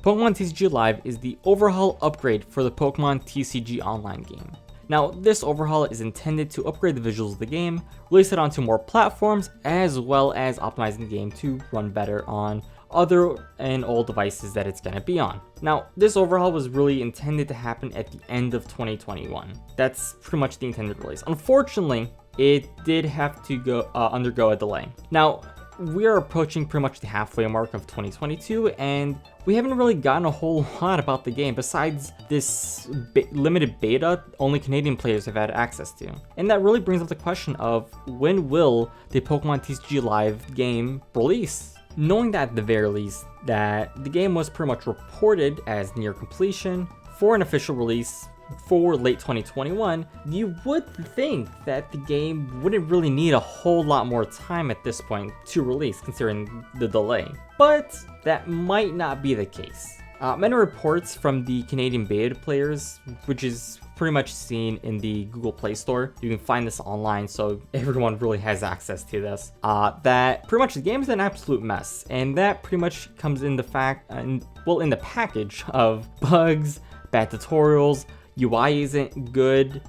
Pokemon TCG Live is the overhaul upgrade for the Pokemon TCG Online game. Now, this overhaul is intended to upgrade the visuals of the game, release it onto more platforms, as well as optimizing the game to run better on other and all devices that it's going to be on. Now, this overhaul was really intended to happen at the end of 2021. That's pretty much the intended release. Unfortunately, it did have to undergo a delay. Now, we are approaching pretty much the halfway mark of 2022, and we haven't really gotten a whole lot about the game besides this limited beta only Canadian players have had access to. And that really brings up the question of when will the Pokemon TCG Live game release? Knowing that at the very least that the game was pretty much reported as near completion for an official release for late 2021, you would think that the game wouldn't really need a whole lot more time at this point to release, considering the delay. But that might not be the case. Many reports from the Canadian beta players, which is pretty much seen in the Google Play Store, you can find this online, so everyone really has access to this, that pretty much the game is an absolute mess, and that pretty much comes in the in the package of bugs, bad tutorials, UI isn't good,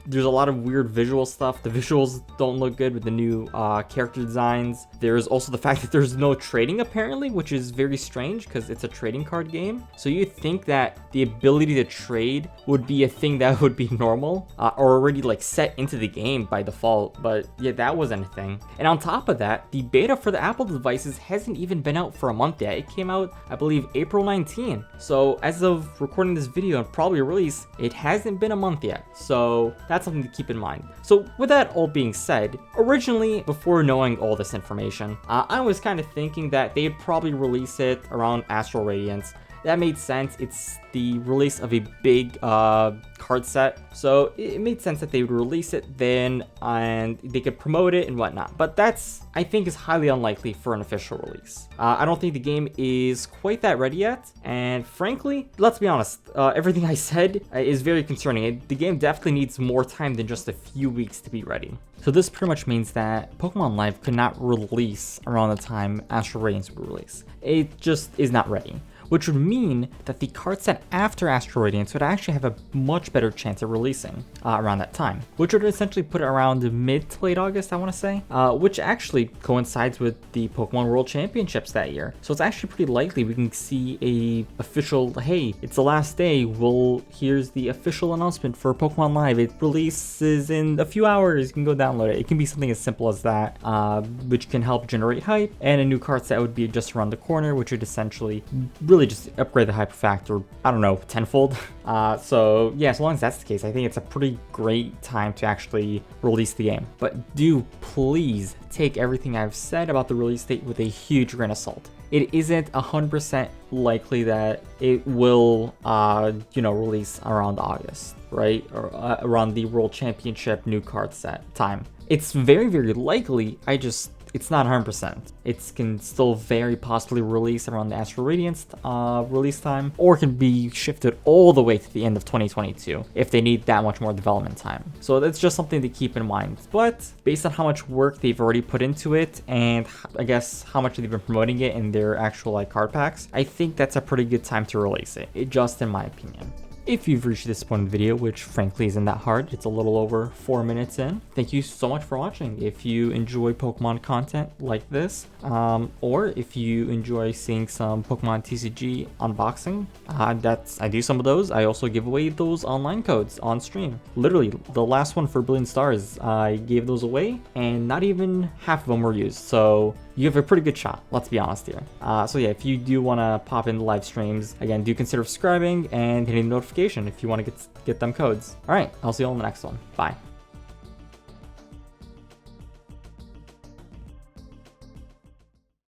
there's a lot of weird visual stuff. The visuals don't look good with the new character designs. There's also the fact that there's no trading apparently, which is very strange because it's a trading card game. So you'd think that the ability to trade would be a thing that would be normal or already like set into the game by default, but yeah, that wasn't a thing. And on top of that, the beta for the Apple devices hasn't even been out for a month yet. It came out, I believe, April 19. So as of recording this video and probably release, it hasn't been a month yet, so that's something to keep in mind. So with that all being said, originally, before knowing all this information, I was kind of thinking that they'd probably release it around Astral Radiance. That made sense. It's the release of a big card set, so it made sense that they would release it then and they could promote it and whatnot. But that's, I think, is highly unlikely for an official release. I don't think the game is quite that ready yet, and frankly, let's be honest, everything I said is very concerning. The game definitely needs more time than just a few weeks to be ready. So this pretty much means that Pokemon Live could not release around the time Astral Radiance would release. It just is not ready, which would mean that the card set after Astral Radiance would actually have a much better chance of releasing around that time, which would essentially put it around mid to late August, I want to say, which actually coincides with the Pokemon World Championships that year. So it's actually pretty likely we can see a official, hey, it's the last day, here's the official announcement for Pokemon Live. It releases in a few hours, you can go download it. It can be something as simple as that, which can help generate hype, and a new card set would be just around the corner, which would essentially really just upgrade the hype factor, I don't know, tenfold. So yeah, as long as that's the case, I think it's a pretty great time to actually release the game. But do please take everything I've said about the release date with a huge grain of salt. It isn't 100% likely that it will, release around August, right? Or around the World Championship new card set time. It's very, very likely. It's not 100%. It can still very possibly release around the Astral Radiance release time, or can be shifted all the way to the end of 2022 if they need that much more development time. So that's just something to keep in mind. But based on how much work they've already put into it, and I guess how much they've been promoting it in their actual card packs, I think that's a pretty good time to release it, just in my opinion. If you've reached this point in the video, which frankly isn't that hard, it's a little over 4 minutes in, thank you so much for watching. If you enjoy Pokemon content like this, or if you enjoy seeing some Pokemon TCG unboxing, I do some of those. I also give away those online codes on stream. Literally, the last one for Billion Stars, I gave those away, and not even half of them were used. So you have a pretty good shot, let's be honest here. So yeah, if you do want to pop in the live streams, again, do consider subscribing and hitting the notification if you want to get them codes. All right, I'll see you all in the next one. Bye.